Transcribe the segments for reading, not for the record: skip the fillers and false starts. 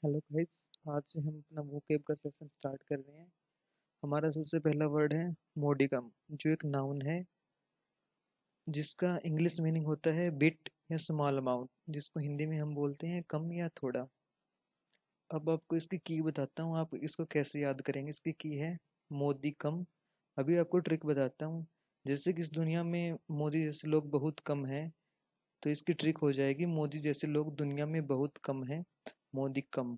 Hello guys. आज से हम अपना वोकैब का सेशन स्टार्ट कर रहे हैं। हमारा सबसे पहला वर्ड है मोडिकम, जो एक नाउन है जिसका इंग्लिश मीनिंग होता है बिट या स्मॉल अमाउंट, जिसको हिंदी में हम बोलते हैं कम या थोड़ा। अब आपको इसकी की बताता हूँ, आप इसको कैसे याद करेंगे। इसकी की है मोदी कम। अभी आपको ट्रिक बताता हूँ। जैसे कि इस दुनिया में मोदी जैसे लोग बहुत कम हैं, तो इसकी ट्रिक हो जाएगी मोदी जैसे लोग दुनिया में बहुत कम हैं, मोदी कम।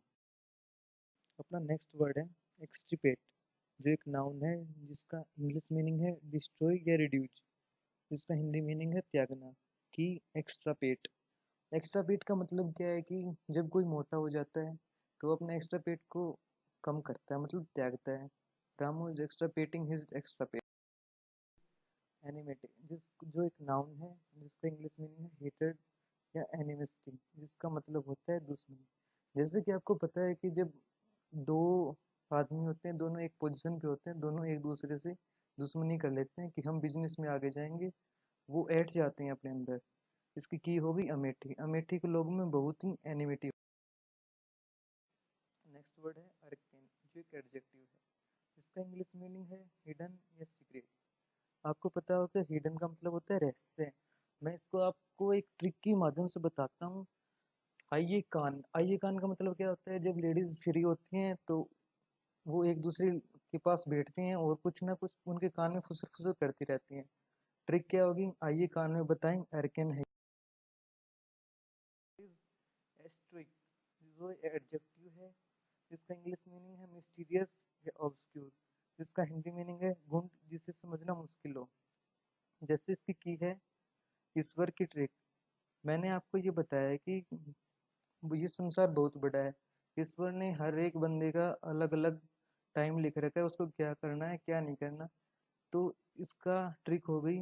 अपना नेक्स्ट वर्ड है एक्सट्रीपेट, जो एक नाउन है जिसका इंग्लिश मीनिंग है डिस्ट्रॉय या रिड्यूस। इसका हिंदी मीनिंग है त्यागना, कि एक्स्ट्रा पेट। एक्स्ट्रा पेट का मतलब क्या है कि जब कोई मोटा हो जाता है तो वो अपने एक्स्ट्रा पेट को कम करता है, मतलब त्यागता है। Ramu is extra painting his extra pet. Animating, जो एक नाउन है जिसका इंग्लिश मीनिंग है हेटेड या एनिमिस्टी, जिसका मतलब होता है दुश्मनी। जैसे कि आपको पता है कि जब दो आदमी होते हैं, दोनों एक पोजीशन पे होते हैं, दोनों एक दूसरे से दुश्मनी कर लेते हैं कि हम बिजनेस में आगे जाएंगे, वो ऐठ जाते हैं अपने अंदर। इसकी की होगी अमेठी। अमेठी के लोगों में बहुत ही एनिमिटी। नेक्स्ट वर्ड है अर्केन, जो एक एडजेक्टिव है। इसका इंग्लिश मीनिंग है हिडन या सीक्रेट। आपको पता होगा हिडन का मतलब होता है रहस्य। मैं इसको आपको एक ट्रिक के माध्यम से बताता हूँ। आइए कान, आइए कान का मतलब क्या होता है, जब लेडीज फ्री होती हैं तो वो एक दूसरे के पास बैठती हैं और कुछ ना कुछ उनके कान में फुसर फुसर करती रहती हैं। ट्रिक क्या होगी, आइए कान में बताएं। अर्कन है एस्ट्रिक, जो एडजेक्टिव है। इसका इंग्लिश मीनिंग है मिस्टीरियस या ऑब्सक्यूर। इसका हिंदी मीनिंग है गुण जिसे समझना मुश्किल हो। जैसे इसकी की है ईश्वर की ट्रिक। मैंने आपको ये बताया कि ये संसार बहुत बड़ा है। ईश्वर ने हर एक बंदे का अलग अलग टाइम लिख रखा है, उसको क्या करना है क्या नहीं करना। तो इसका ट्रिक हो गई,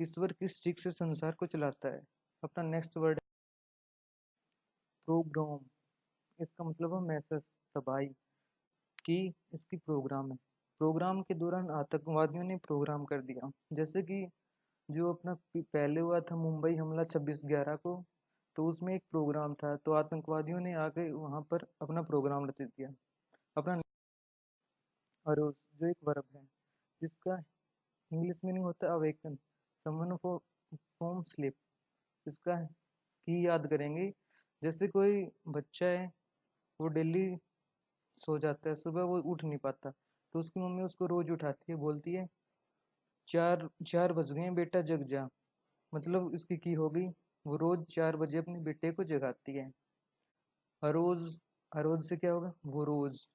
ईश्वर किस ट्रिक से संसार को चलाता है। अपना नेक्स्ट वर्ड है प्रोग्राम। इसका मतलब है मैसेज, तबाही की। इसकी प्रोग्राम है। प्रोग्राम के दौरान आतंकवादियों ने प्रोग्राम कर दिया। जैसे कि जो अपना पहले हुआ था मुंबई हमला 26/11 को, तो उसमें एक प्रोग्राम था, तो आतंकवादियों ने आके वहां पर अपना प्रोग्राम रच दिया। अपना अरोज, जो एक वर्ब है जिसका इंग्लिश मीनिंग होता है अवेकन समवन फ्रॉम स्लीप। इसका की याद करेंगे। जैसे कोई बच्चा है, वो डेली सो जाता है, सुबह वो उठ नहीं पाता, तो उसकी मम्मी उसको रोज उठाती है, बोलती है 4 4 बज गए बेटा जग जा। मतलब इसकी की हो गई, वो रोज 4 बजे अपने बेटे को जगाती है। अरोज, अरोज से क्या होगा, वो रोज।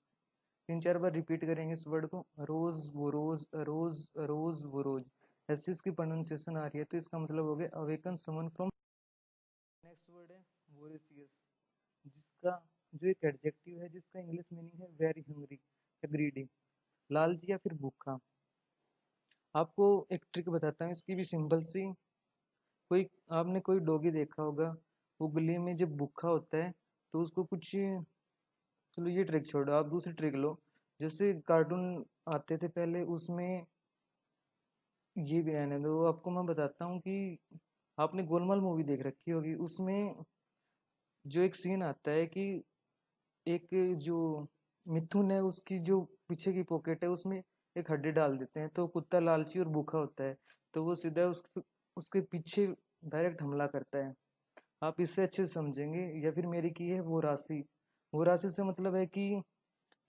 3 4 बार रिपीट करेंगे इस वर्ड को, अरोज वो रोज, अरोज अरोज वो रोज। ऐसी इसकी प्रोनाउंसिएशन आ रही है, तो इसका मतलब हो गया awaken someone from. Next word है वोरेसियस, जिसका जो एक एडजेक्टिव है जिसका इंग्लिश मीनिंग है वेरी हंग्री या ग्रीडी, लालची या फिर भूखा। आपको एक ट्रिक बताता हूँ, इसकी भी सिंपल सी। कोई आपने कोई डॉगी देखा होगा, वो गली में जब भूखा होता है तो उसको कुछ, चलो ये ट्रिक छोड़ो, आप दूसरी ट्रिक लो। जैसे कार्टून आते थे पहले, उसमें ये भी रहने दो, आपको मैं बताता हूँ कि आपने गोलमाल मूवी देख रखी होगी। उसमें जो एक सीन आता है कि एक जो मिथुन है उसकी जो पीछे की पॉकेट है उसमें एक हड्डी डाल देते हैं, तो कुत्ता लालची और भूखा होता है, तो वो सीधा उसके पीछे डायरेक्ट हमला करता है। आप इससे अच्छे से समझेंगे। या फिर मेरी की है वो राशि। वो राशि से मतलब है कि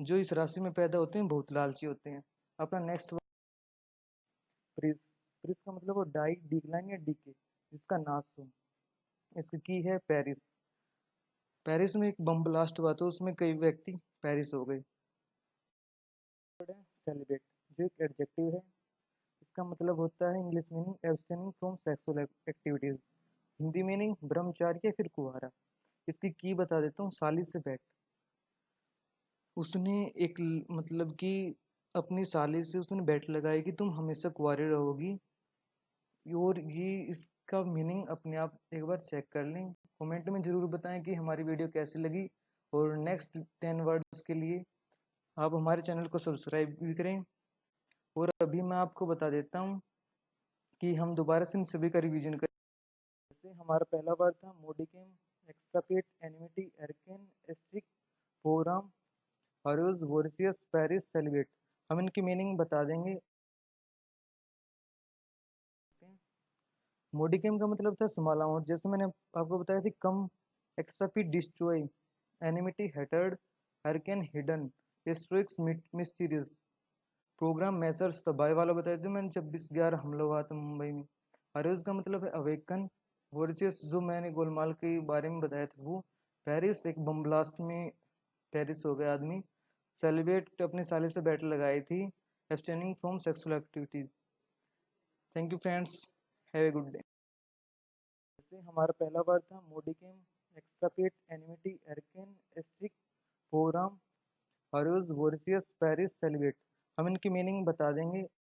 जो इस राशि में पैदा होते हैं बहुत लालची होते हैं। अपना नेक्स्ट प्रिस। प्रिस का मतलब वो डाई, डिक्लाइन या डीके, जिसका नाश हो। इसकी की है पेरिस। पेरिस में एक बम ब्लास्ट हुआ तो उसमें कई व्यक्ति पेरिस हो गए। सेलिब्रेट, जो एक एडजेक्टिव है। इसका मतलब होता है English meaning abstaining from sexual activities. Hindi meaning ब्रह्मचारी या फिर कुंवारा। इसकी की बता देता हूँ, साली से बैठ। उसने एक मतलब कि अपनी साली से उसने बेट लगाई कि तुम हमेशा कुंवारी रहोगी। और ये इसका मीनिंग अपने आप एक बार चेक कर लें। कमेंट में ज़रूर बताएं कि हमारी वीडियो कैसी लगी। और नेक्स्ट 10 वर्ड्स के लिए आप हमारे चैनल को सब्सक्राइब भी करें। और अभी मैं आपको बता देता हूँ कि हम दोबारा से इन सभी का रिवीजन करें। जैसे हमारा पहला वर्ड था modicum, extirpate, enmity, arcane, esoteric, forum, हर्यूज, वोरिशियस, पेरिस, सेलिब्रेट। हम इनकी मीनिंग बता देंगे। मोडिकेम का मतलब था स्मॉल अमाउंट, जैसे मैंने आपको बताया थी, कम, extirpate, destroy, enmity, hatred, arcane, hidden, esoteric, mysterious. Program मेसर्स तबाही वाला बताया था मैंने, 26/11 हमला हुआ था मुंबई में। हर्यूज का मतलब है अवेकन, वोरिशियस जो मैंने गोलमाल के बारे में बताया था वो। पेरिस एक बम ब्लास्ट में पेरिस हो गया आदमी। सेलिब्रेट अपने साले से बैटल लगाई थी। Abstaining from sexual activities. Thank you friends, have a good day. जैसे हमारा पहला वर्ड था modicum, extirpate, enmity, arcane, esoteric, forum, हर्यूज, वोरिशियस, पेरिस, सेलिब्रेट। हम इनकी मीनिंग बता देंगे।